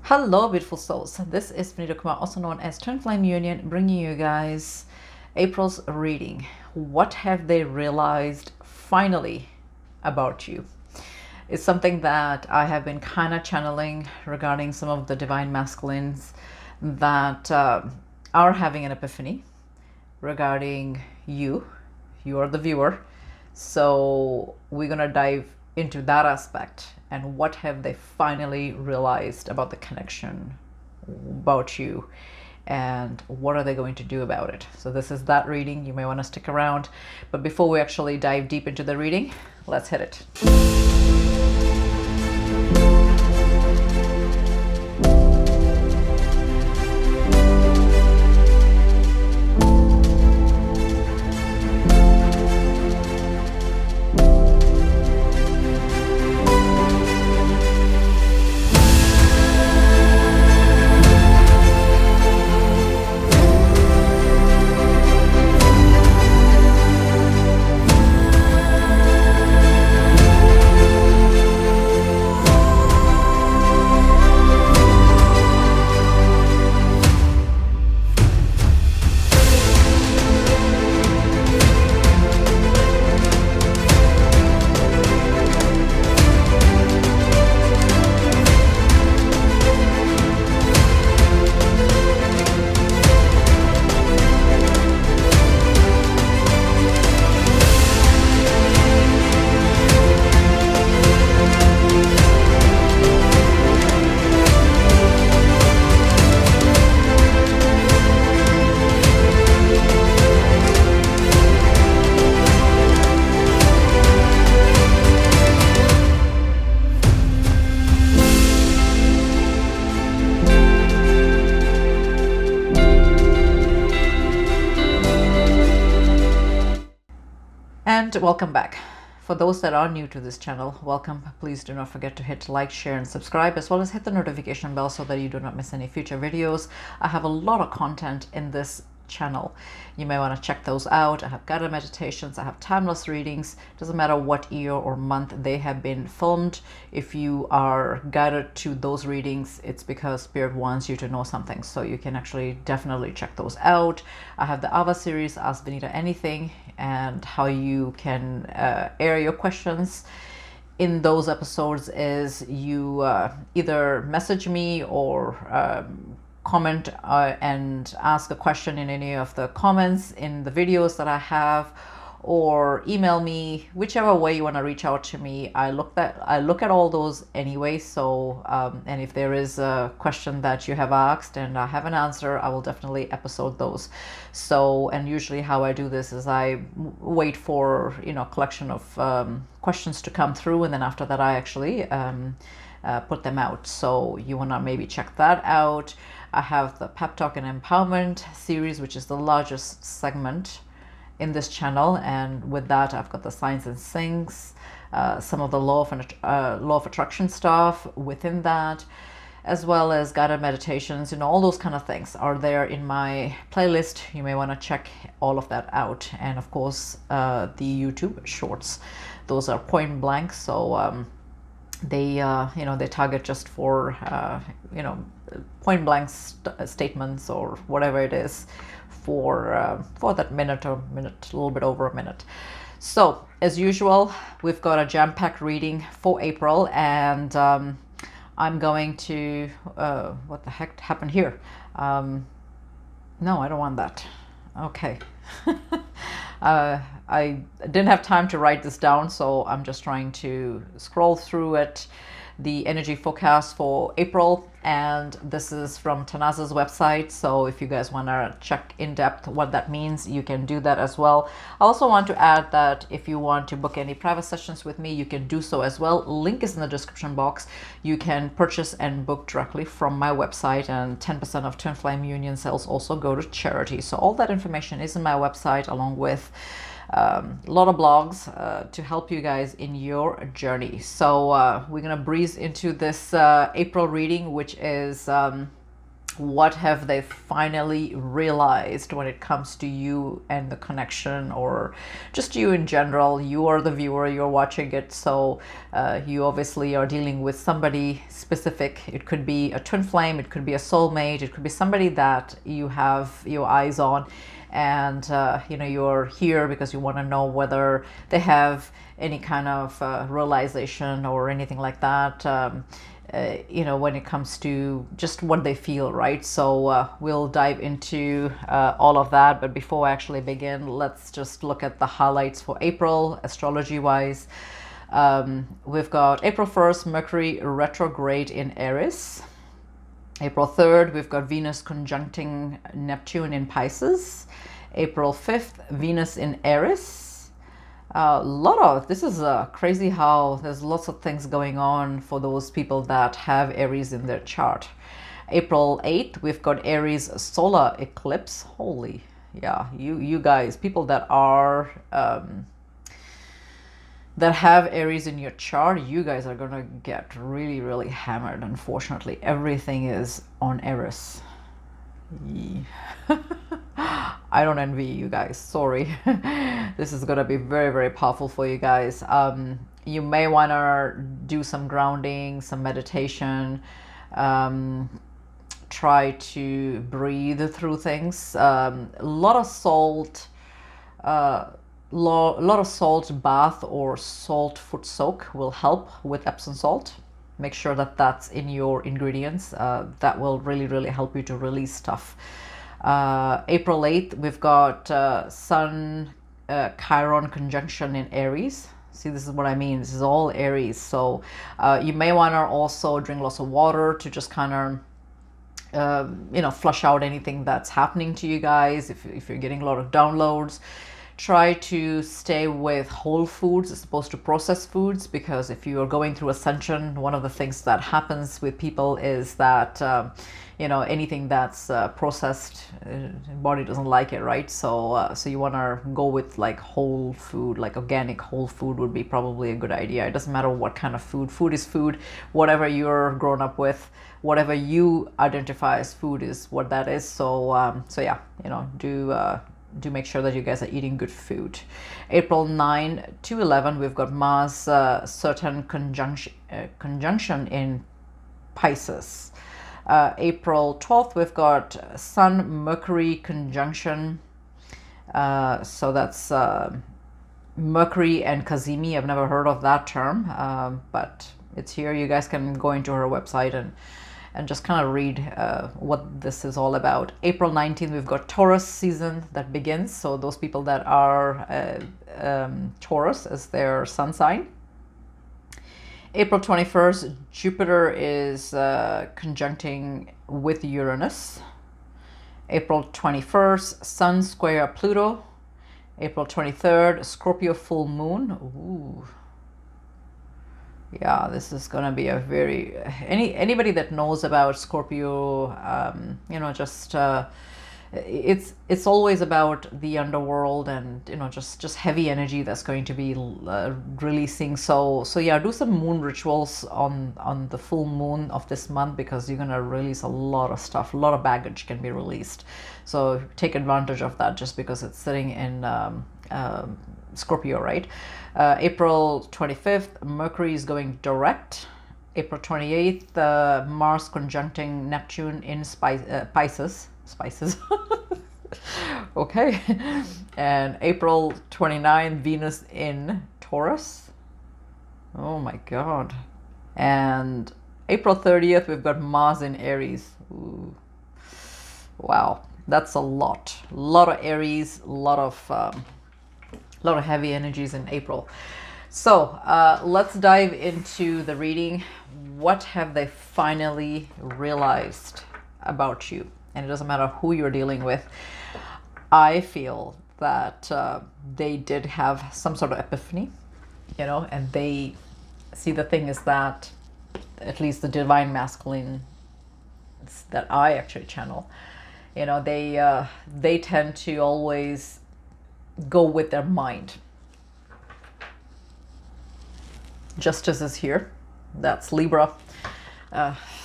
Hello, beautiful souls. This is Vineeta Kumar, also known as Twinflameunion, bringing you guys April's reading. What have they realized finally about you? It's something that I have been kind of channeling regarding some of the divine masculines that are having an epiphany regarding you. You are the viewer. So we're going to dive into that aspect and what have they finally realized about the connection about you and what are they going to do about it. So this is that reading. You may want to stick around, but before we actually dive deep into the reading, let's hit it. And welcome back. For those that are new to this channel, welcome. Please do not forget to hit like, share, and subscribe, as well as hit the notification bell so that you do not miss any future videos. I have a lot of content in this channel. You may want to check those out. I have guided meditations, I have timeless readings. Doesn't matter what year or month they have been filmed. If you are guided to those readings, it's because Spirit wants you to know something. So you can actually definitely check those out. I have the Ava series, Ask Vineeta Anything, and how you can air your questions in those episodes is you either message me or comment and ask a question in any of the comments in the videos that I have, or email me, whichever way you want to reach out to me. I look at all those anyway. So and if there is a question that you have asked and I have an answer, I will definitely episode those. So, and usually how I do this is I wait for a collection of questions to come through, and then after that I actually put them out. So you want to maybe check that out. I have the Pep Talk and Empowerment series, which is the largest segment in this channel, and with that I've got the Signs and Sinks, some of the law of attraction stuff within that, as well as guided meditations. All those kind of things are there in my playlist. You may want to check all of that out. And of course the YouTube shorts, those are point blank, so they they target just for point blank statements or whatever it is for that minute or a little bit over a minute. So as usual, we've got a jam-packed reading for April, and I'm going to what the heck happened here? No, I don't want that. Okay. I didn't have time to write this down, so I'm just trying to scroll through it. The energy forecast for April, and this is from Tanaza's website. So if you guys want to check in depth what that means, you can do that as well. I also want to add that if you want to book any private sessions with me, you can do so as well. Link is in the description box. You can purchase and book directly from my website, and 10% of Twinflameunion sales also go to charity. So all that information is in my website, along with a lot of blogs to help you guys in your journey. So we're gonna breeze into this April reading, which is What have they finally realized when it comes to you and the connection, or just you in general? You are the viewer, you're watching it, so you obviously are dealing with somebody specific. It could be a twin flame, it could be a soulmate, it could be somebody that you have your eyes on, and you know, you're here because you want to know whether they have any kind of realization or anything like that. You know, when it comes to just what they feel, right? So we'll dive into all of that. But before I actually begin, let's just look at the highlights for April, astrology wise. We've got April 1st, Mercury retrograde in Aries. April 3rd, we've got Venus conjuncting Neptune in Pisces. April 5th, Venus in Aries. This is crazy how there's lots of things going on for those people that have Aries in their chart. April 8th, we've got Aries solar eclipse. Holy, yeah, you guys, people that are that have Aries in your chart, you guys are gonna get really, really hammered. Unfortunately, everything is on Aries. I don't envy you guys, sorry. This is gonna be very, very powerful for you guys. You may want to do some grounding, some meditation, try to breathe through things. A lot of salt, lot of salt bath or salt foot soak will help with Epsom salt. Make sure that that's in your ingredients. That will really, really help you to release stuff. April 8th, we've got Sun Chiron conjunction in Aries. See, this is what I mean. This is all Aries. So you may want to also drink lots of water to just kind of, you know, flush out anything that's happening to you guys. If you're getting a lot of downloads, try to stay with whole foods as opposed to processed foods, because if you are going through ascension, one of the things that happens with people is that you know, anything that's processed, body doesn't like it, right? So so you want to go with like whole food, like organic whole food would be probably a good idea. It doesn't matter what kind of food. Food is food. Whatever you're grown up with, whatever you identify as food is what that is. So so yeah, you know, do make sure that you guys are eating good food. April 9 to 11, we've got Mars Saturn conjunction in Pisces. April 12th, we've got Sun Mercury conjunction. So that's Mercury and Kazemi. I've never heard of that term, but it's here. You guys can go into her website and just kind of read what this is all about. April 19th, we've got Taurus season that begins. So those people that are Taurus as their sun sign. April 21st, Jupiter is conjuncting with Uranus. April 21st, Sun square Pluto. April 23rd, Scorpio full moon. Ooh. Yeah, this is gonna be a very anybody that knows about Scorpio, you know, just it's always about the underworld and, you know, just heavy energy that's going to be releasing. So yeah, do some moon rituals on the full moon of this month, because you're gonna release a lot of stuff. A lot of baggage can be released. So take advantage of that, just because it's sitting in Scorpio, right? April 25th, Mercury is going direct. April 28th, Mars conjuncting Neptune in Pisces. Okay. And April 29th, Venus in Taurus. Oh my God. And April 30th, we've got Mars in Aries. Ooh. Wow, that's a lot of Aries, a lot of heavy energies in April. So let's dive into the reading. What have they finally realized about you? And it doesn't matter who you're dealing with. I feel that they did have some sort of epiphany, you know, and they see, the thing is that at least the divine masculine that I actually channel, you know, they tend to always go with their mind. Justice is here. That's Libra.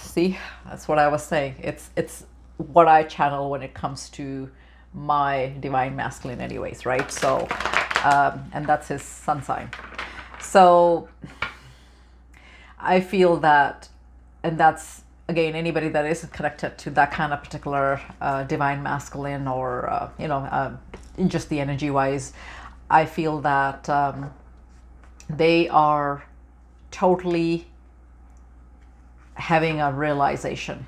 See, that's what I was saying. It's what I channel when it comes to my divine masculine anyways, right? So and that's his sun sign. So I feel that, and that's again anybody that is connected to that kind of particular divine masculine, or just the energy wise, I feel that they are totally having a realization.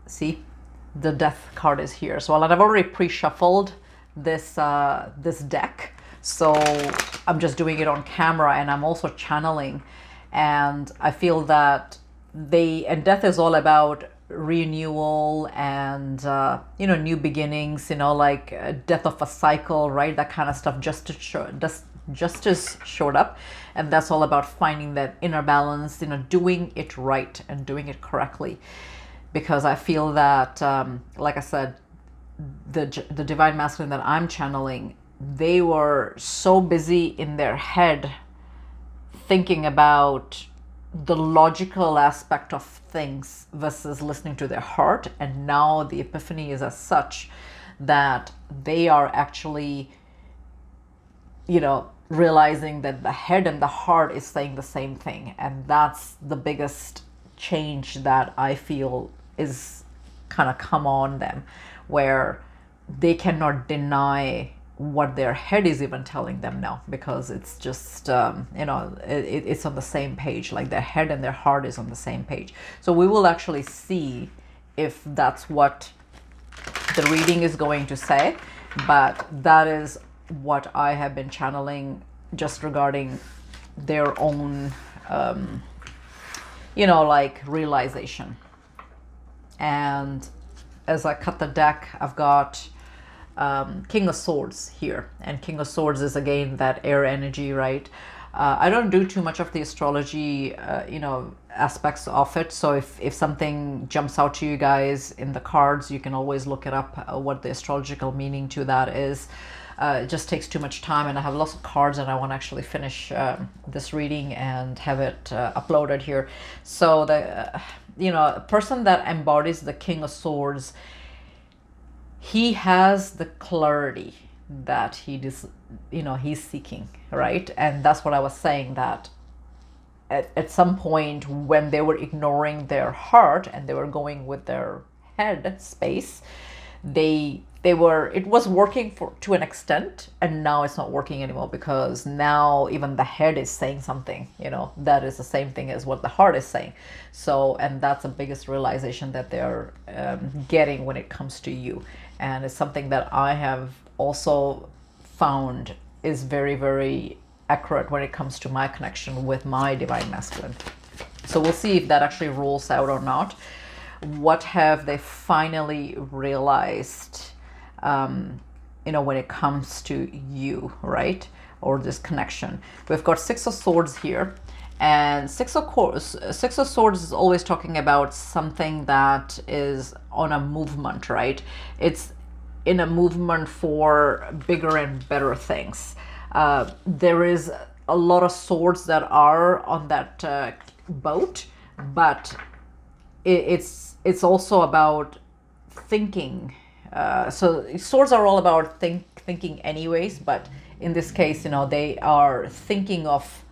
See, the death card is here. So I've already pre-shuffled this this deck, so I'm just doing it on camera, and I'm also channeling. And I feel that and death is all about renewal and new beginnings, like death of a cycle, right? That kind of stuff. Justice showed up, and that's all about finding that inner balance, doing it right and doing it correctly. Because I feel that, like I said, the divine masculine that I'm channeling, they were so busy in their head thinking about the logical aspect of things versus listening to their heart. And now the epiphany is as such that they are actually, realizing that the head and the heart is saying the same thing. And that's the biggest change that I feel is kind of come on them, where they cannot deny what their head is even telling them now, because it's just it's on the same page. Like their head and their heart is on the same page. So we will actually see if that's what the reading is going to say, but that is what I have been channeling just regarding their own like realization. And as I cut the deck, I've got King of Swords here, and King of Swords is again that air energy, right? I don't do too much of the astrology aspects of it, so if something jumps out to you guys in the cards, you can always look it up, what the astrological meaning to that is. It just takes too much time, and I have lots of cards, and I want to actually finish this reading and have it uploaded here. So the a person that embodies the King of Swords, he has the clarity that he's seeking, right? And that's what I was saying, that at some point when they were ignoring their heart and they were going with their head space, it was working to an extent, and now it's not working anymore, because now even the head is saying something, that is the same thing as what the heart is saying. So, and that's the biggest realization that they're getting when it comes to you. And it's something that I have also found is very, very accurate when it comes to my connection with my divine masculine. So we'll see if that actually rolls out or not. What have they finally realized, when it comes to you, right? Or this connection. We've got Six of Swords here. And Six of Swords is always talking about something that is on a movement, right? It's in a movement for bigger and better things. There is a lot of swords that are on that boat, but it's also about thinking. So swords are all about thinking anyways, but in this case, they are thinking of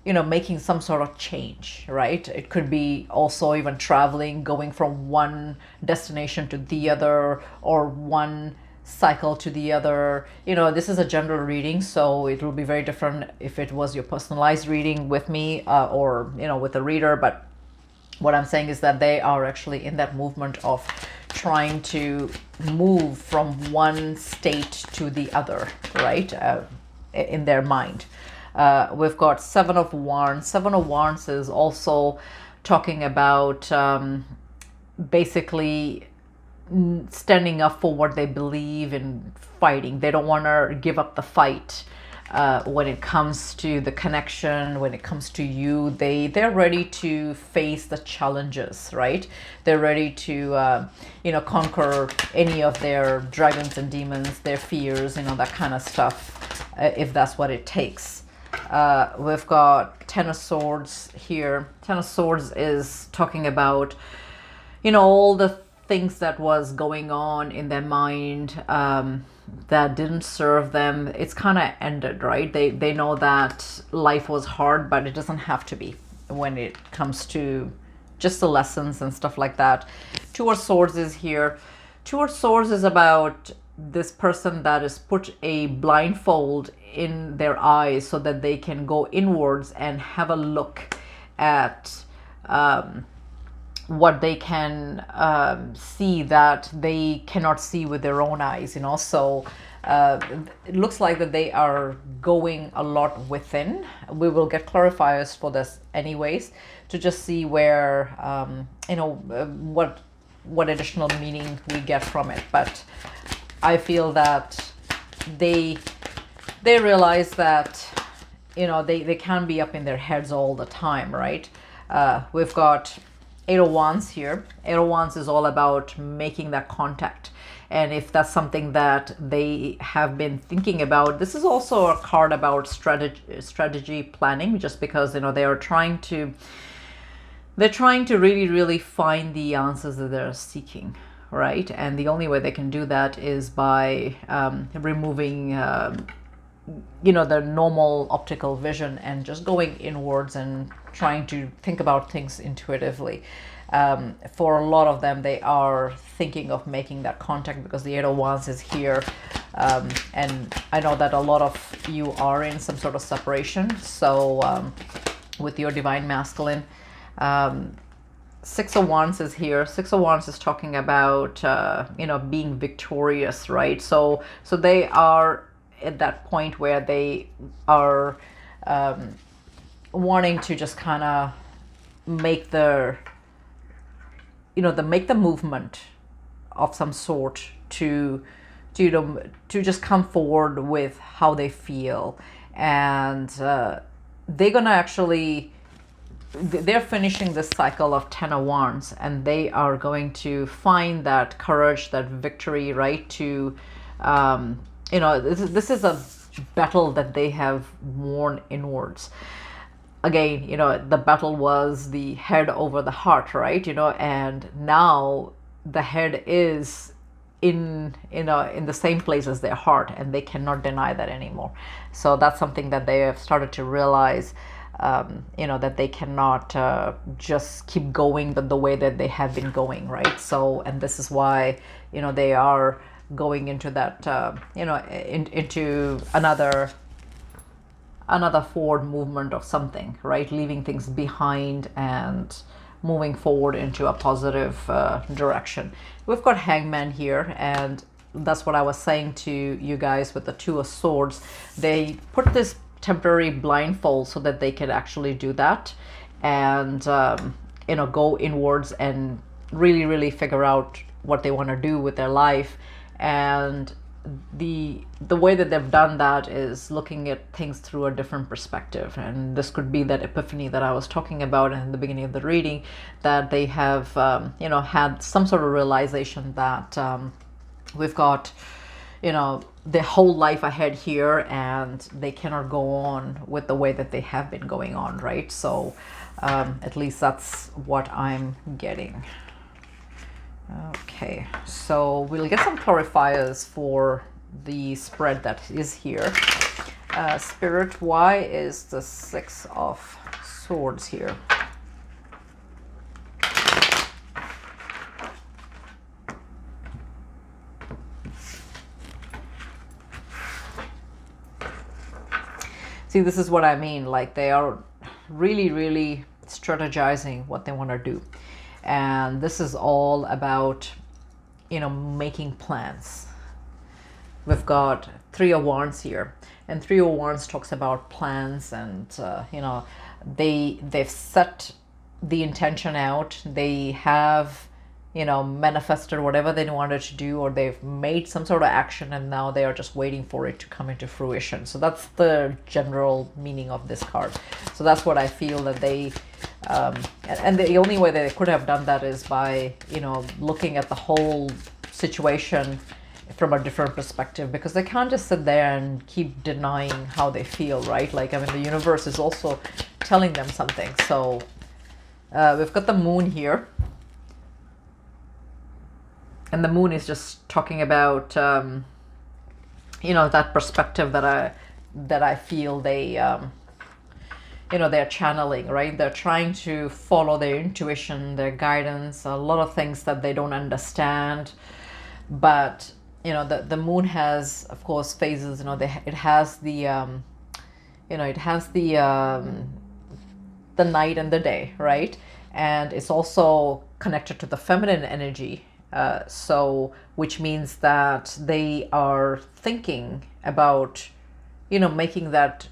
making some sort of change, right? It could be also even traveling, going from one destination to the other, or one cycle to the other. This is a general reading, so it will be very different if it was your personalized reading with me, or with a reader. But what I'm saying is that they are actually in that movement of trying to move from one state to the other, right? In their mind. We've got Seven of Wands. Seven of Wands is also talking about basically standing up for what they believe in, fighting. They don't want to give up the fight when it comes to the connection, when it comes to you. They're ready to face the challenges, right? They're ready to conquer any of their dragons and demons, their fears, that kind of stuff, if that's what it takes. We've got Ten of Swords here. Ten of Swords is talking about all the things that was going on in their mind that didn't serve them, it's kind of ended, right? They know that life was hard, but it doesn't have to be when it comes to just the lessons and stuff like that. Two of Swords is here. Two of Swords is about this person that is put a blindfold in their eyes so that they can go inwards and have a look at what they can see that they cannot see with their own eyes, you know. So it looks like that they are going a lot within. We will get clarifiers for this anyways to just see where you know, what additional meaning we get from it. But I feel that they realize that, you know, they can be up in their heads all the time, right? We've got Eight of Wands here. Eight of Wands is all about making that contact. And if that's something that they have been thinking about, this is also a card about strategy planning, just because, you know, they're trying to really, really find the answers that they're seeking, right? And the only way they can do that is by removing you know, the normal optical vision and just going inwards and trying to think about things intuitively. For a lot of them, they are thinking of making that contact because the Eight of Wands is here. And I know that a lot of you are in some sort of separation. So with your divine masculine, Six of Wands is here. Six of Wands is talking about, you know, being victorious, right? So they are at that point where they are wanting to just kind of make the, you know, make the movement of some sort to you know, to just come forward with how they feel. And they're gonna actually, they're finishing this cycle of Ten of Wands, and they are going to find that courage, that victory, right? To you know, this is a battle that they have worn inwards. Again, you know, the battle was the head over the heart, right? You know, and now the head is in the same place as their heart, and they cannot deny that anymore. So that's something that they have started to realize, you know, that they cannot just keep going the way that they have been going, right? So, and this is why, you know, they are going into that, you know, into another forward movement of something, right? Leaving things behind and moving forward into a positive direction. We've got Hangman here, and that's what I was saying to you guys with the Two of Swords. They put this temporary blindfold so that they can actually do that and, you know, go inwards and really, really figure out what they want to do with their life. And the way that they've done that is looking at things through a different perspective. And this could be that epiphany that I was talking about in the beginning of the reading, that they have you know, had some sort of realization that we've got, you know, their whole life ahead here, and they cannot go on with the way that they have been going on, right? So at least that's what I'm getting. Okay, so we'll get some clarifiers for the spread that is here. Spirit, why is the Six of Swords here? See, this is what I mean. Like, they are really, really strategizing what they want to do. And this is all about, you know, making plans. We've got Three of Wands here, and Three of Wands talks about plans, and you know, they've set the intention out. They have, you know, manifested whatever they wanted to do, or they've made some sort of action, and now they are just waiting for it to come into fruition. So that's the general meaning of this card. So that's what I feel that they and the only way they could have done that is by, you know, looking at the whole situation from a different perspective, because they can't just sit there and keep denying how they feel, right? Like, I mean, the universe is also telling them something. So we've got the Moon here. and the moon is just talking about you know, that perspective that I feel they you know, they're channeling, right? They're trying to follow their intuition, their guidance, a lot of things that they don't understand. But you know, the moon has, of course, phases. You know, it has the you know, it has the night and the day, right? And it's also connected to the feminine energy. So, which means that they are thinking about, you know, making that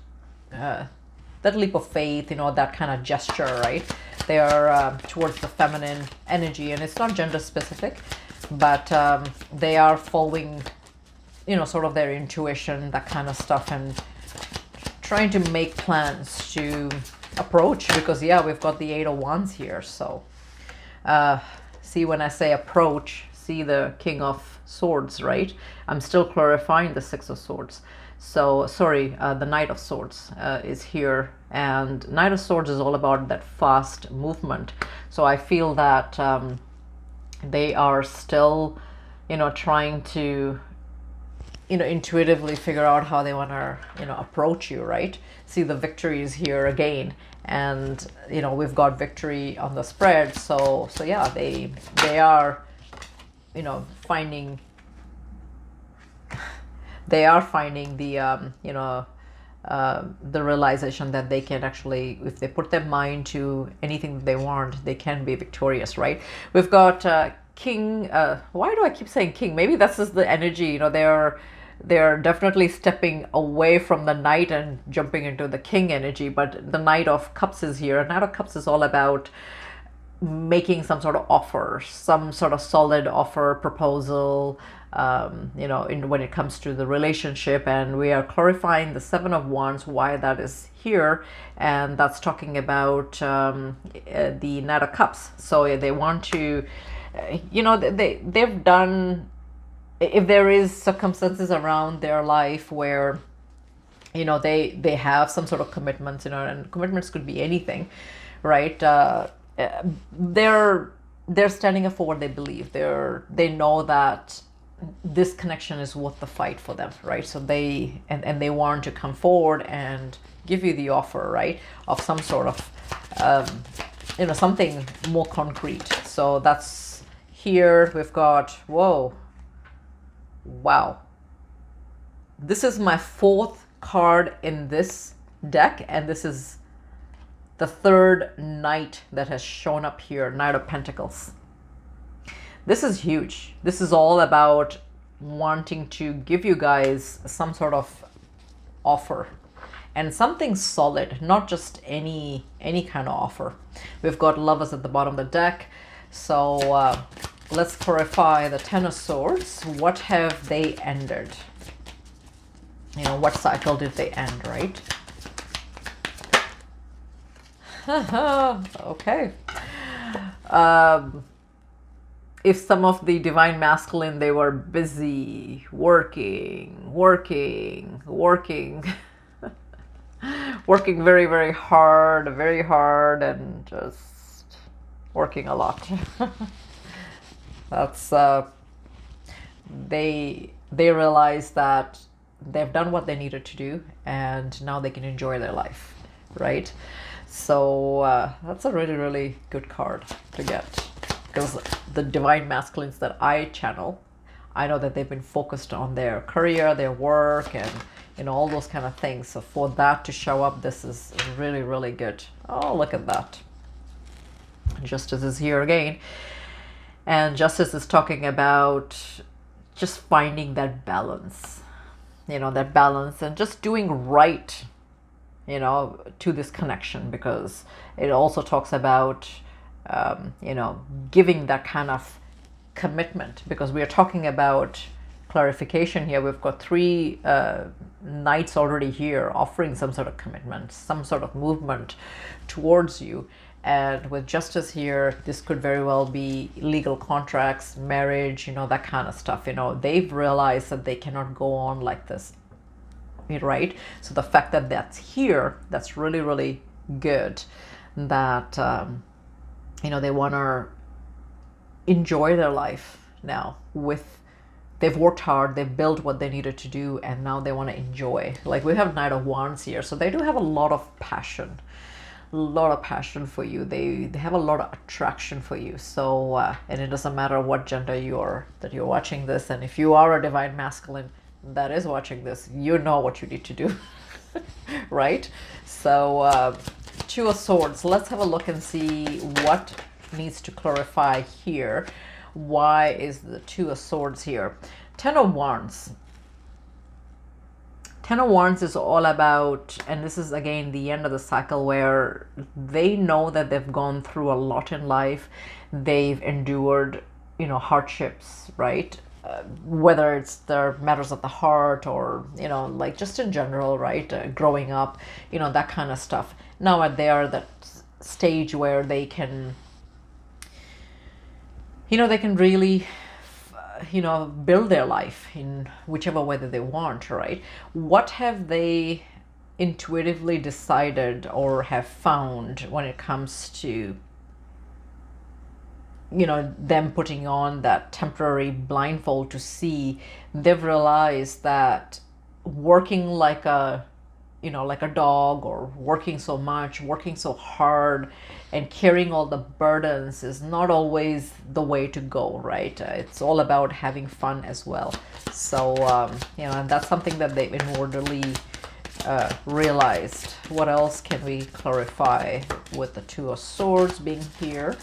that leap of faith, you know, that kind of gesture, right? They are towards the feminine energy, and it's not gender specific, but they are following, you know, sort of their intuition, that kind of stuff, and trying to make plans to approach, because yeah, we've got the Eight of Wands here. So see, when I say approach, see the King of Swords, right? I'm still clarifying the Six of Swords. So sorry, the Knight of Swords is here, and Knight of Swords is all about that fast movement. So I feel that they are still, you know, trying to, you know, intuitively figure out how they want to, you know, approach you, right? See, the victory is here again, and you know, we've got victory on the spread. So yeah, they are, you know, finding the you know, the realization that they can actually, if they put their mind to anything that they want, they can be victorious, right? We've got King. Why do I keep saying King? Maybe that's just the energy. You know, they're definitely stepping away from the Knight and jumping into the King energy. But the Knight of Cups is here. Knight of Cups is all about making some sort of offer, some sort of solid offer, proposal, you know, when it comes to the relationship. And we are clarifying the Seven of Wands, why that is here, and that's talking about the Knight of Cups. So they want to, you know, they've done, if there is circumstances around their life where, you know, they have some sort of commitments, you know, and commitments could be anything, right? They're standing up for what they believe. They know that this connection is worth the fight for them, right? So they they want to come forward and give you the offer, right, of some sort of you know, something more concrete. So that's here. We've got, whoa, wow, this is my fourth card in this deck, and this is the third Knight that has shown up here, Knight of Pentacles. This is huge. This is all about wanting to give you guys some sort of offer, and something solid, not just any kind of offer. We've got Lovers at the bottom of the deck. So let's clarify the Ten of Swords. What have they ended? You know, what cycle did they end, right? Okay. If some of the divine masculine, they were busy working working very, very hard, and just working a lot. That's they realize that they've done what they needed to do, and now they can enjoy their life, right? So that's a really, really good card to get, because the divine masculines that I channel, I know that they've been focused on their career, their work, and you know, all those kind of things. So for that to show up, this is really, really good. Oh, look at that. Justice is here again. And Justice is talking about just finding that balance, you know, that balance, and just doing right, you know, to this connection, because it also talks about, you know, giving that kind of commitment, because we are talking about clarification here. We've got three Knights already here offering some sort of commitment, some sort of movement towards you. And with Justice here, this could very well be legal contracts, marriage, you know, that kind of stuff. You know, they've realized that they cannot go on like this, right? So the fact that that's here, that's really, really good. That, you know, they want to enjoy their life now. They've worked hard, they've built what they needed to do, and now they want to enjoy. Like, we have Knight of Wands here, so they do have a lot of passion. A lot of passion for you. They have a lot of attraction for you. So and it doesn't matter what gender you're watching this, and if you are a divine masculine that is watching this, you know what you need to do. Right? So Two of Swords. Let's have a look and see what needs to clarify here. Why is the Two of Swords here? Ten of Wands. Ten of Wands is all about, and this is again the end of the cycle, where they know that they've gone through a lot in life. They've endured, you know, hardships, right? Whether it's their matters of the heart or, you know, like just in general, right? Growing up, you know, that kind of stuff. Now they are that stage where they can, you know, they can really, you know, build their life in whichever way that they want, right? What have they intuitively decided or have found when it comes to, you know, them putting on that temporary blindfold to see? They've realized that working like a, you know, like a dog, or working so much, working so hard, and carrying all the burdens is not always the way to go, right? It's all about having fun as well. So, you know, and that's something that they've inwardly realized. What else can we clarify with the Two of Swords being here?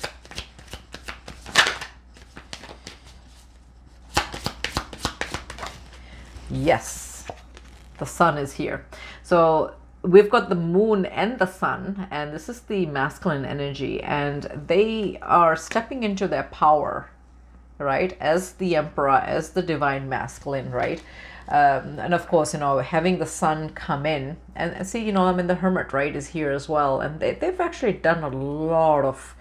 Yes, the Sun is here. So we've got the Moon and the Sun, and this is the masculine energy, and they are stepping into their power, right? As the Emperor, as the divine masculine, right? And of course, you know, having the Sun come in, and see, you know, I mean, the Hermit, right, is here as well, and they've actually done a lot of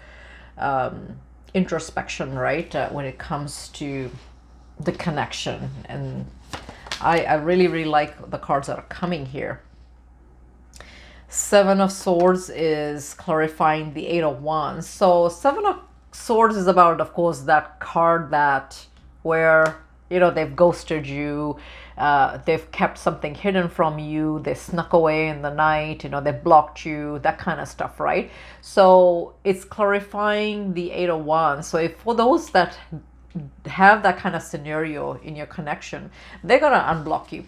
introspection, right, when it comes to the connection. And I really, really like the cards that are coming here. Seven of Swords is clarifying the Eight of Wands. So Seven of Swords is about, of course, that card that where, you know, they've ghosted you, they've kept something hidden from you, they snuck away in the night, you know, they blocked you, that kind of stuff, right? So it's clarifying the Eight of Wands. So if for those that have that kind of scenario in your connection, they're going to unblock you.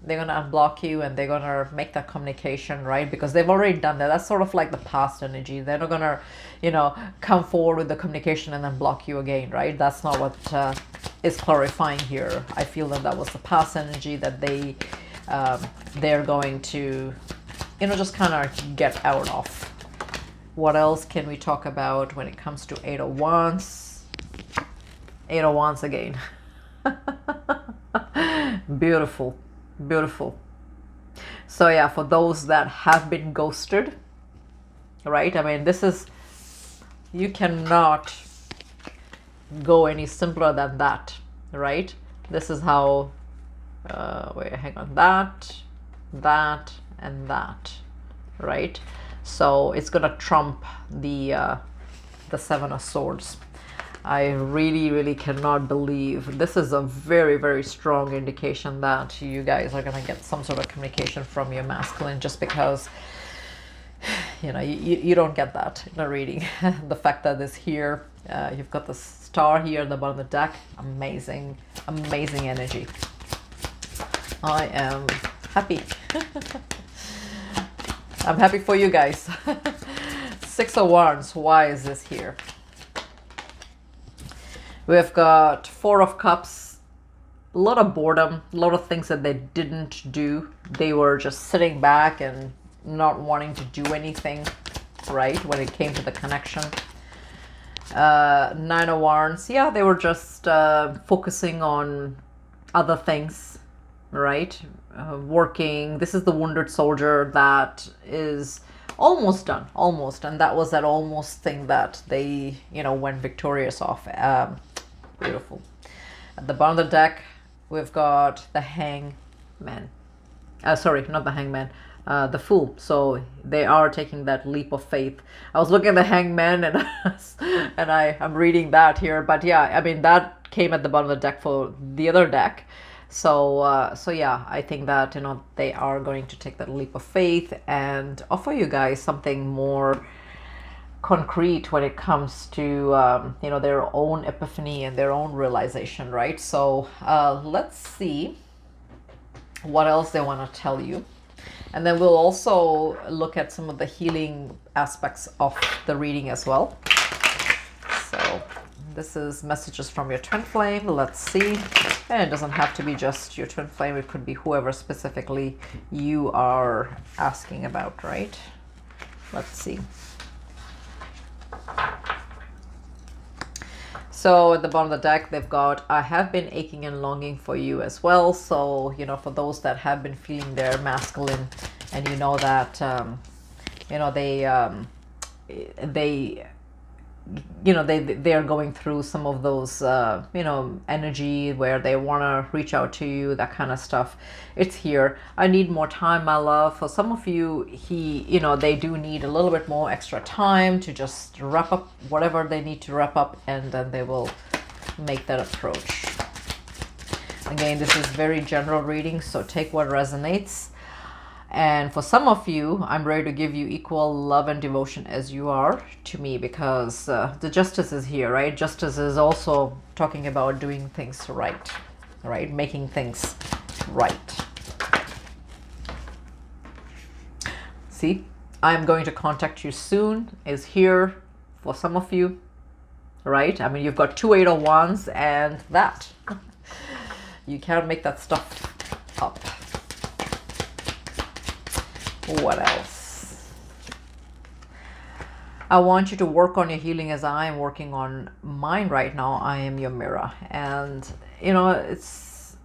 They're going to unblock you, and they're going to make that communication, right? Because they've already done that. That's sort of like the past energy. They're not going to, you know, come forward with the communication and then block you again, right? That's not what is clarifying here. I feel that that was the past energy that they're going to, you know, just kind of get out of. What else can we talk about when it comes to Eight of Wands? Eight of Wands again. Beautiful. Beautiful. So yeah, for those that have been ghosted, right? I mean, this is, you cannot go any simpler than that, right? This is how, wait, hang on, that, and that, right? So it's gonna trump the Seven of Swords. I really, really cannot believe. This is a very, very strong indication that you guys are going to get some sort of communication from your masculine, just because, you know, you don't get that in a reading. The fact that it's here, you've got the star here at the bottom of the deck. Amazing, amazing energy. I am happy. I'm happy for you guys. Six of Wands. Why is this here? We've got Four of Cups, a lot of boredom, a lot of things that they didn't do. They were just sitting back and not wanting to do anything, right, when it came to the connection. Nine of Wands, yeah, they were just focusing on other things, right? Working. This is the wounded soldier that is almost done, almost. And that was that almost thing that they, you know, went victorious off. Beautiful. At the bottom of the deck, we've got the Hangman. Sorry, not the Hangman. The Fool. So they are taking that leap of faith. I was looking at the Hangman and I'm reading that here. But yeah, I mean, that came at the bottom of the deck for the other deck. So so yeah, I think that, you know, they are going to take that leap of faith and offer you guys something more concrete when it comes to you know, their own epiphany and their own realization, right? So let's see what else they want to tell you, and then we'll also look at some of the healing aspects of the reading as well. So this is messages from your twin flame. Let's see. And it doesn't have to be just your twin flame. It could be whoever specifically you are asking about, right? Let's see. So at the bottom of the deck, they've got, I have been aching and longing for you as well. So, you know, for those that have been feeling their masculine, and you know that, you know, you know, they are going through some of those, you know, energy where they want to reach out to you, that kind of stuff. It's here. I need more time, my love. For some of you, you know, they do need a little bit more extra time to just wrap up whatever they need to wrap up, and then they will make that approach. Again, this is very general reading, so take what resonates. And for some of you, I'm ready to give you equal love and devotion as you are to me, because the justice is here, right? Justice is also talking about doing things right, right? Making things right. See, I'm going to contact you soon is here for some of you, right? I mean, you've got 2 8 of Wands and that. You can't make that stuff up. What else? I want you to work on your healing as I am working on mine right now. I am your mirror. And, you know, it's,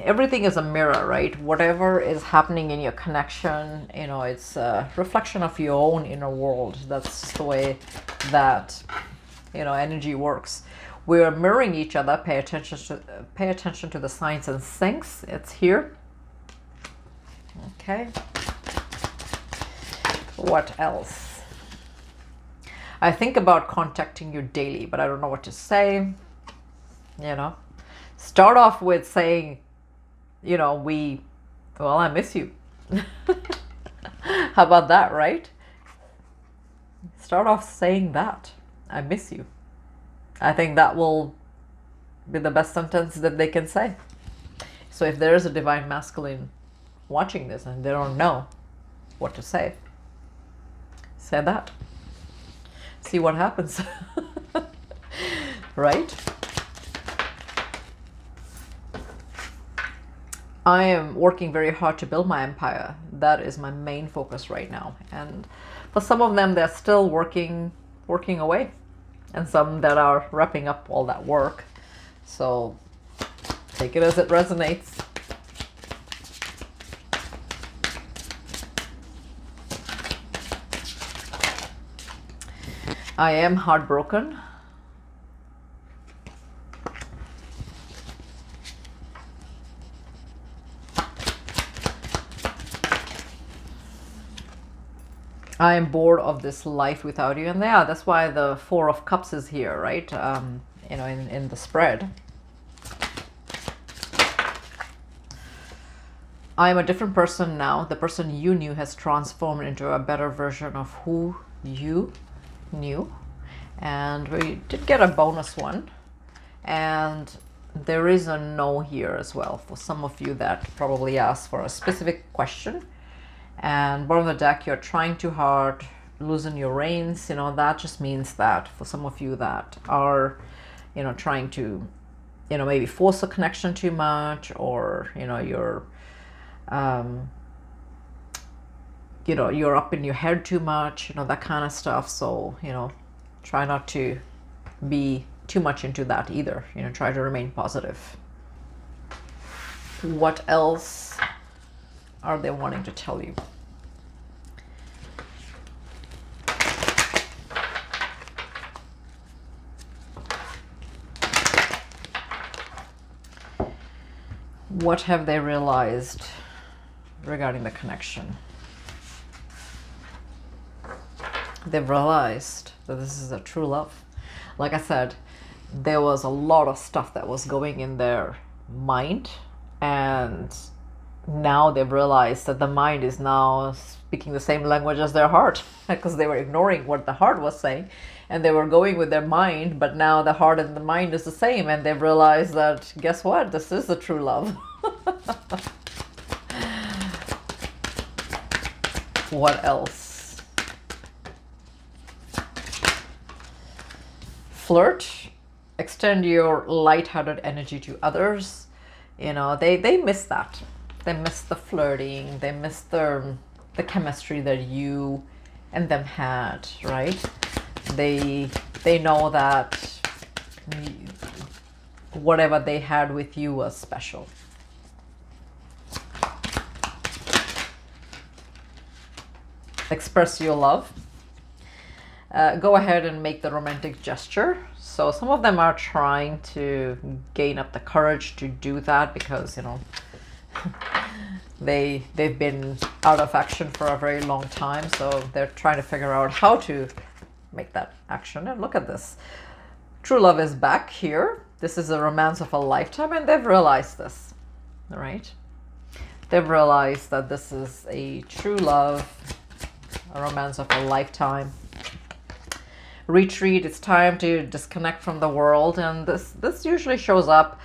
everything is a mirror, right? Whatever is happening in your connection, you know, it's a reflection of your own inner world. That's the way that, you know, energy works. We're mirroring each other. Pay attention to the signs and syncs. It's here. Okay. What else? I think about contacting you daily, but I don't know what to say. You know, start off with saying, you know, well, I miss you. How about that, right? Start off saying that. I miss you. I think that will be the best sentence that they can say. So if there is a divine masculine watching this and they don't know what to say, say that. See what happens. Right? I am working very hard to build my empire. That is my main focus right now. And for some of them, they're still working away. And some that are wrapping up all that work. So take it as it resonates. I am heartbroken. I am bored of this life without you. And yeah, that's why the 4 of Cups is here, right? You know, in the spread. I am a different person now. The person you knew has transformed into a better version of who you knew. And we did get a bonus one. And there is a no here as well for some of you that probably asked for a specific question. And bottom of the deck, you're trying too hard, losing your reins. You know, that just means that for some of you that are, you know, trying to, you know, maybe force a connection too much, or, you know, you're you know, you're up in your head too much, you know, that kind of stuff. So, you know, try not to be too much into that either. You know, try to remain positive. What else are they wanting to tell you? What have they realized regarding the connection? They've realized that this is a true love. Like I said, there was a lot of stuff that was going in their mind, and now they've realized that the mind is now speaking the same language as their heart, because they were ignoring what the heart was saying and they were going with their mind, but now the heart and the mind is the same, and they've realized that, guess what, this is the true love. What else? Flirt. Extend your lighthearted energy to others. You know, they miss that. They miss the flirting. They miss the chemistry that you and them had, right? They know that whatever they had with you was special. Express your love. Go ahead and make the romantic gesture. So some of them are trying to gain up the courage to do that because, you know, they've been out of action for a very long time. So they're trying to figure out how to make that action. And look at this. True love is back here. This is a romance of a lifetime, and they've realized this, right? They've realized that this is a true love, a romance of a lifetime. Retreat. It's time to disconnect from the world, and this usually shows up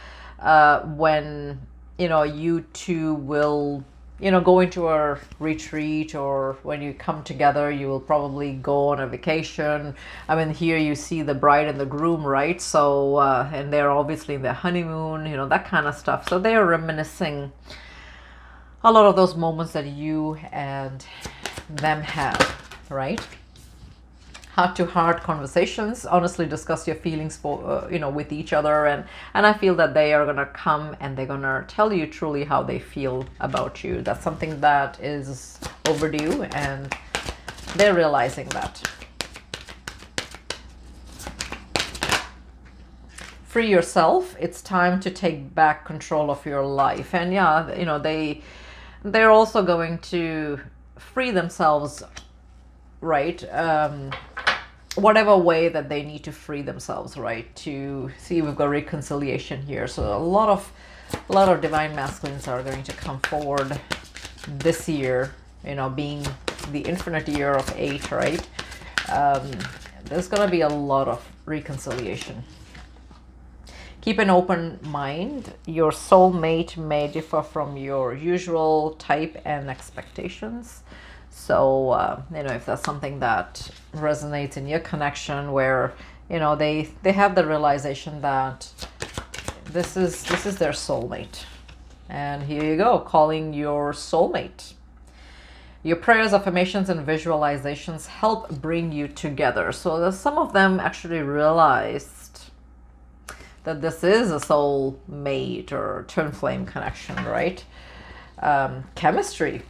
when, you know, you two will, you know, go into a retreat, or when you come together, you will probably go on a vacation. I mean, here you see the bride and the groom, right? So and they're obviously in their honeymoon, you know, that kind of stuff. So they are reminiscing a lot of those moments that you and them had, right? Heart-to-heart conversations. Honestly discuss your feelings for you know, with each other, and I feel that they are gonna come and they're gonna tell you truly how they feel about you. That's something that is overdue, and they're realizing that. Free yourself. It's time to take back control of your life. And yeah, you know, they're also going to free themselves, right? Whatever way that they need to free themselves, right? To see, we've got reconciliation here. So a lot of divine masculines are going to come forward this year, you know, being the infinite year of 8, right? There's going to be a lot of reconciliation. Keep an open mind. Your soulmate may differ from your usual type and expectations. So, you know, if that's something that resonates in your connection, where, you know, they have the realization that this is their soulmate. And here you go, calling your soulmate. Your prayers, affirmations, and visualizations help bring you together. So some of them actually realized that this is a soulmate or twin flame connection, right? Chemistry,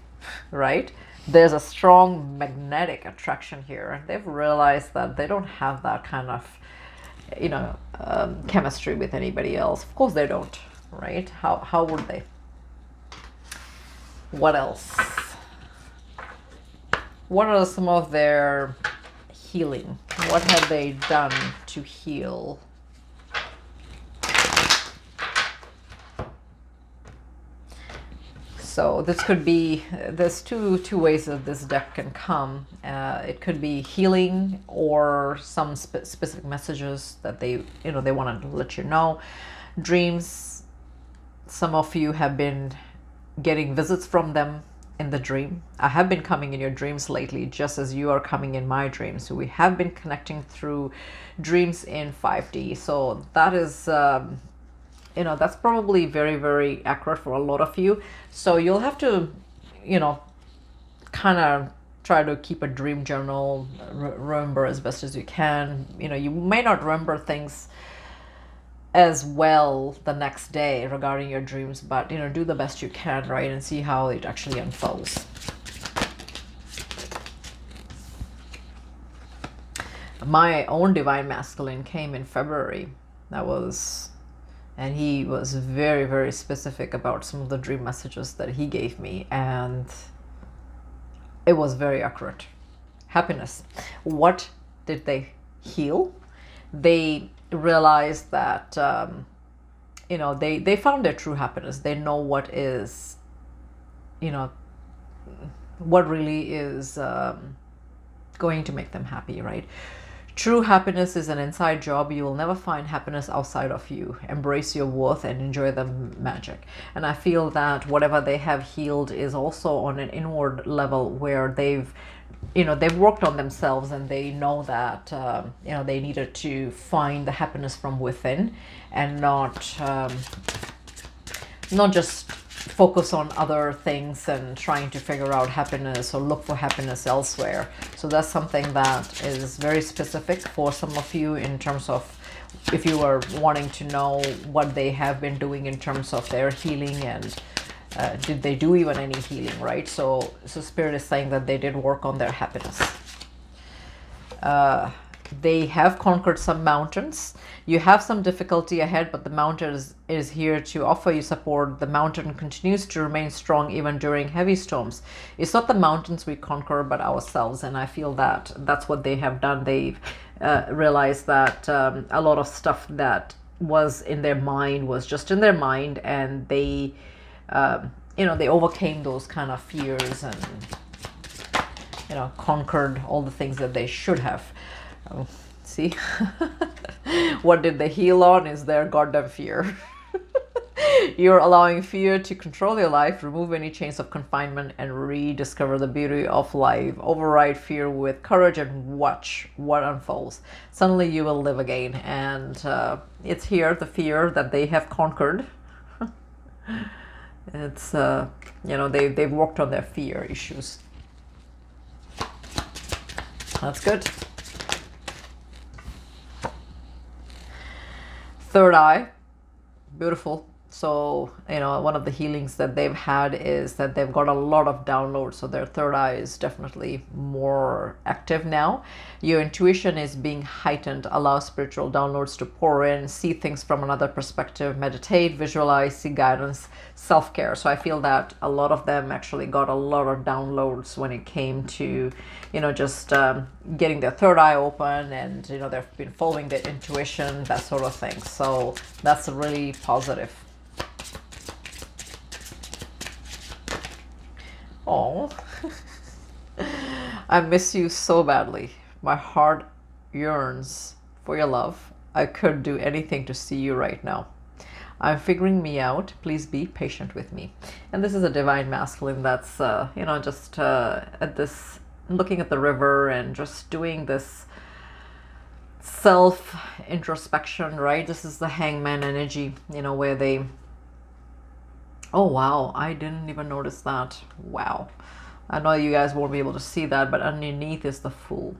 right? There's a strong magnetic attraction here, and they've realized that they don't have that kind of, you know, chemistry with anybody else. Of course they don't, right? How would they? What else? What are some of their healing? What have they done to heal? So this could be, there's two ways that this deck can come. It could be healing, or some specific messages that they, you know, they want to let you know. Dreams. Some of you have been getting visits from them in the dream. I have been coming in your dreams lately, just as you are coming in my dreams. So we have been connecting through dreams in 5D. So that is, you know, that's probably very, very accurate for a lot of you. So you'll have to, you know, kind of try to keep a dream journal, remember as best as you can. You know, you may not remember things as well the next day regarding your dreams, but, you know, do the best you can, right? And see how it actually unfolds. My own divine masculine came in February. That was... And he was very, very specific about some of the dream messages that he gave me. And it was very accurate. Happiness. What did they heal? They realize that, you know, they found their true happiness. They know what is, you know, what really is going to make them happy, right? True happiness is an inside job. You will never find happiness outside of you. Embrace your worth and enjoy the magic. And I feel that whatever they have healed is also on an inward level, where they've, you know, they've worked on themselves, and they know that, you know, they needed to find the happiness from within, and not just focus on other things and trying to figure out happiness or look for happiness elsewhere. So that's something that is very specific for some of you, in terms of if you are wanting to know what they have been doing in terms of their healing, and did they do even any healing, right? So Spirit is saying that they did work on their happiness. They have conquered some mountains. You have some difficulty ahead, but the mountain is here to offer you support. The mountain continues to remain strong even during heavy storms. It's not the mountains we conquer, but ourselves. And I feel that that's what they have done. They've realized that a lot of stuff that was in their mind was just in their mind, and they, you know, they overcame those kind of fears, and, you know, conquered all the things that they should have. Oh, see, what did they heal on is their goddamn fear. You're allowing fear to control your life. Remove any chains of confinement and rediscover the beauty of life. Override fear with courage and watch what unfolds. Suddenly you will live again. And it's here, the fear that they have conquered. It's, you know, they've worked on their fear issues. That's good. Third eye, beautiful. So, you know, one of the healings that they've had is that they've got a lot of downloads. So their third eye is definitely more active now. Your intuition is being heightened. Allow spiritual downloads to pour in. See things from another perspective. Meditate, visualize, see guidance, self-care. So I feel that a lot of them actually got a lot of downloads when it came to, you know, just getting their third eye open, and, you know, they've been following their intuition, that sort of thing. So that's really positive. Oh, I miss you so badly. My heart yearns for your love. I could do anything to see you right now. I'm figuring me out. Please be patient with me. And this is a divine masculine that's, you know, just at this, looking at the river and just doing this self introspection, right? This is the hangman energy, you know, where they, oh wow, I didn't even notice that. Wow. I know you guys won't be able to see that, but underneath is the Fool.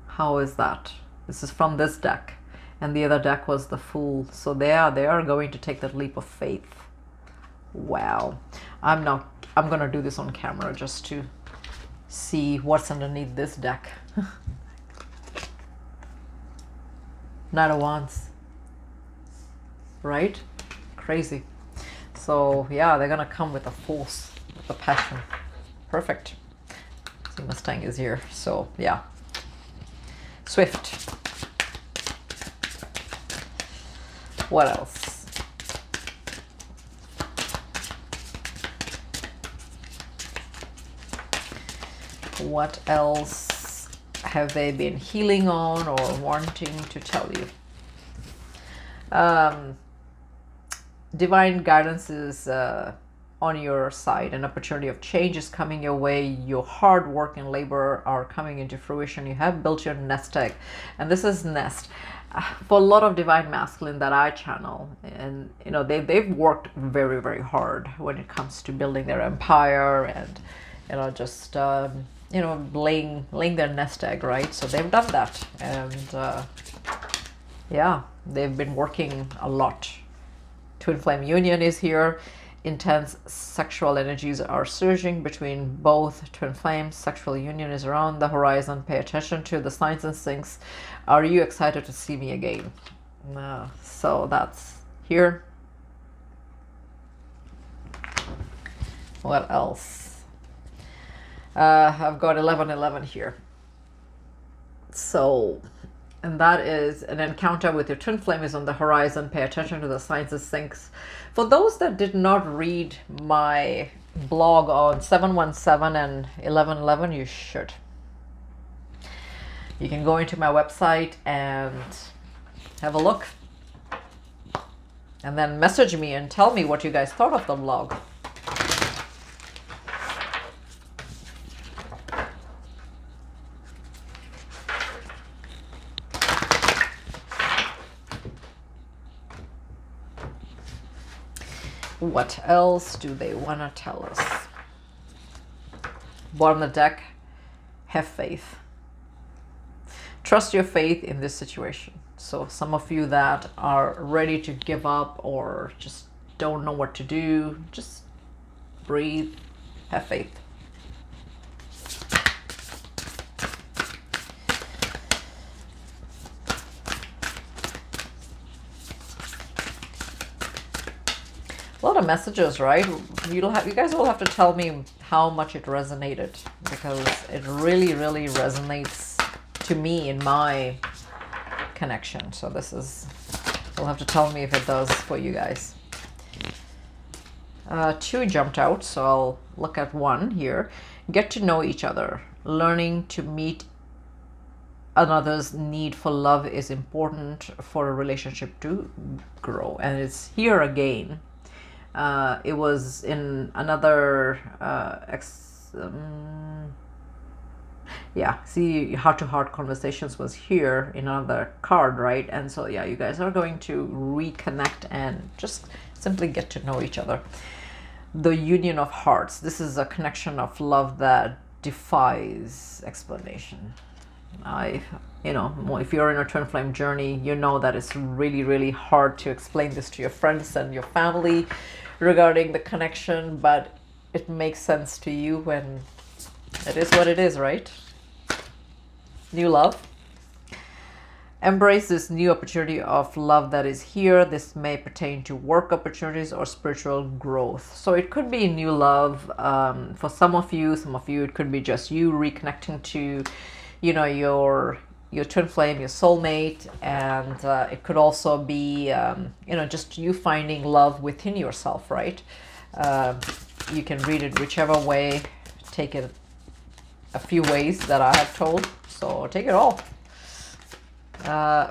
How is that? This is from this deck, and the other deck was the Fool. So they are going to take that leap of faith. Wow. I'm gonna do this on camera just to see what's underneath this deck. Knight of Wands. Right? Crazy. So yeah, they're gonna come with a force, with a passion. Perfect. See, Mustang is here. So yeah. Swift. What else? What else have they been healing on or wanting to tell you? Divine guidance is on your side. An opportunity of change is coming your way. Your hard work and labor are coming into fruition. You have built your nest egg, and this is nest. For a lot of divine masculine that I channel, and you know, they've worked very, very hard when it comes to building their empire, and you know, just you know, laying their nest egg, right? So they've done that, and yeah, they've been working a lot. Twin flame union is here. Intense sexual energies are surging between both twin flames. Sexual union is around the horizon. Pay attention to the signs and sinks. Are you excited to see me again? So that's here. What else? I've got 1111 here. So and that is an encounter with your twin flame is on the horizon. Pay attention to the signs and syncs. For those that did not read my blog on 717 and 1111, you should. You can go into my website and have a look, and then message me and tell me what you guys thought of the blog. What else do they want to tell us? Bottom of the deck, have faith. Trust your faith in this situation. So some of you that are ready to give up or just don't know what to do, just breathe, have faith. A lot of messages, right? You guys will have to tell me how much it resonated, because it really, really resonates to me in my connection. So this is, you'll have to tell me if it does for you guys. Two jumped out, so I'll look at one here. Get to know each other. Learning to meet another's need for love is important for a relationship to grow. And it's here again. It was in another yeah, see, heart-to-heart conversations was here in another card, right? And so yeah, you guys are going to reconnect and just simply get to know each other. The union of hearts. This is a connection of love that defies explanation. You know, if you're in a twin flame journey, you know that it's really, really hard to explain this to your friends and your family regarding the connection, but it makes sense to you when it is what it is, right? New love. Embrace this new opportunity of love that is here. This may pertain to work opportunities or spiritual growth. So it could be new love for some of you. It could be just you reconnecting to, you know, your twin flame, your soulmate, and it could also be, you know, just you finding love within yourself, right? You can read it whichever way. Take it a few ways that I have told, so take it all.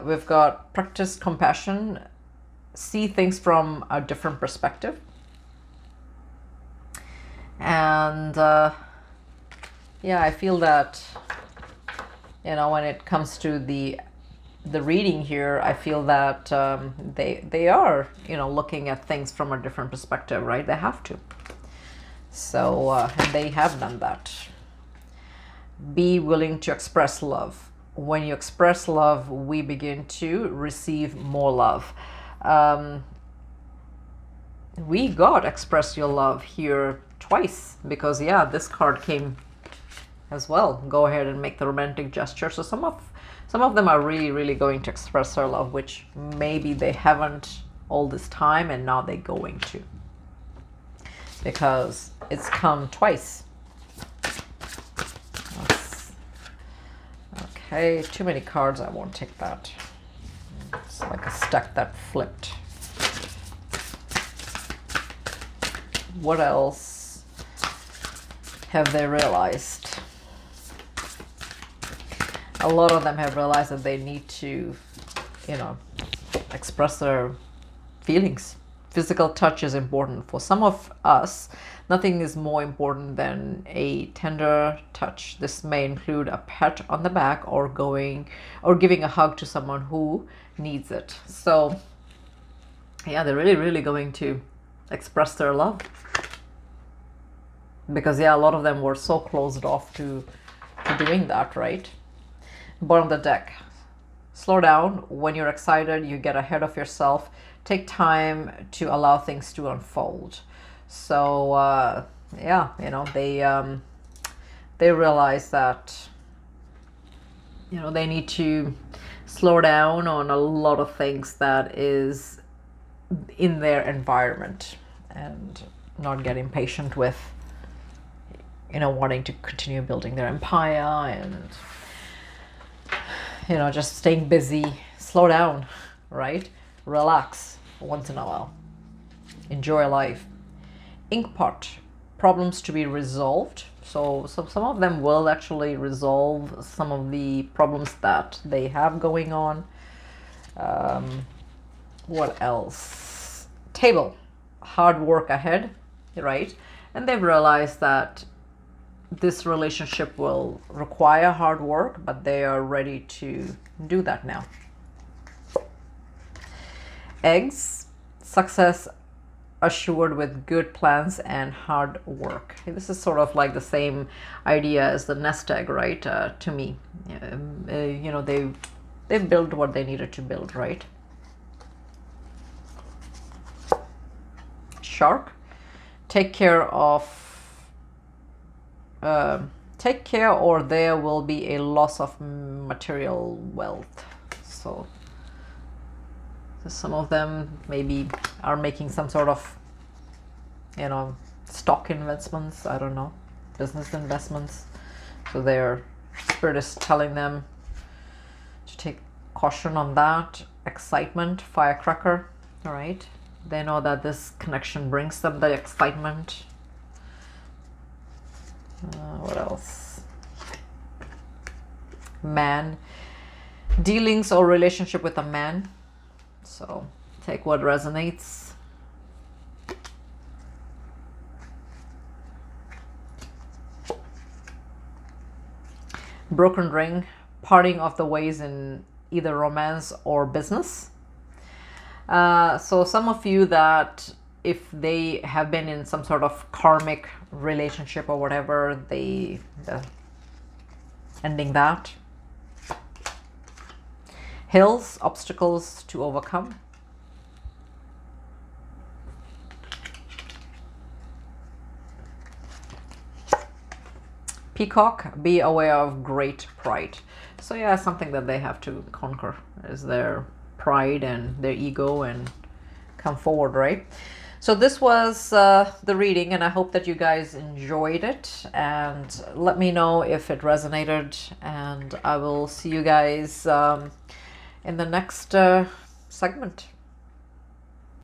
We've got practice compassion, see things from a different perspective, and yeah, I feel that, you know, when it comes to the reading here, I feel that they are, you know, looking at things from a different perspective, right? They have to. So and they have done that. Be willing to express love. When you express love, we begin to receive more love. We got express your love here twice, because yeah, this card came as well. Go ahead and make the romantic gesture. So some of them are really, really going to express their love, which maybe they haven't all this time, and now they're going to, because it's come twice. Okay, too many cards. I won't take that. It's like a stack that flipped. What else have they realized? A lot of them have realized that they need to, you know, express their feelings. Physical touch is important. For some of us, nothing is more important than a tender touch. This may include a pat on the back or giving a hug to someone who needs it. So yeah, they're really, really going to express their love, because yeah, a lot of them were so closed off to doing that, right? Bottom of the deck. Slow down. When you're excited, you get ahead of yourself. Take time to allow things to unfold. So yeah, you know, they realize that, you know, they need to slow down on a lot of things that is in their environment, and not get impatient with, you know, wanting to continue building their empire. And you know, just staying busy. Slow down, right? Relax once in a while. Enjoy life. Inkpot, problems to be resolved. So some of them will actually resolve some of the problems that they have going on. What else? Table, hard work ahead, right? And they've realized that this relationship will require hard work, but they are ready to do that now. Eggs, success assured with good plans and hard work. This is sort of like the same idea as the nest egg, right? To me, you know, they built what they needed to build, right? Shark, take care or there will be a loss of material wealth. So some of them maybe are making some sort of, you know, stock investments, I don't know, business investments. So their spirit is telling them to take caution on that. Excitement, firecracker, all right? They know that this connection brings them the excitement. What else? Man, dealings or relationship with a man. So take what resonates. Broken ring, parting of the ways in either romance or business. So some of you that if they have been in some sort of karmic relationship or whatever, they're ending that. Hills, obstacles to overcome. Peacock, be aware of great pride. So yeah, something that they have to conquer is their pride and their ego and come forward, right? So this was the reading, and I hope that you guys enjoyed it, and let me know if it resonated, and I will see you guys in the next segment.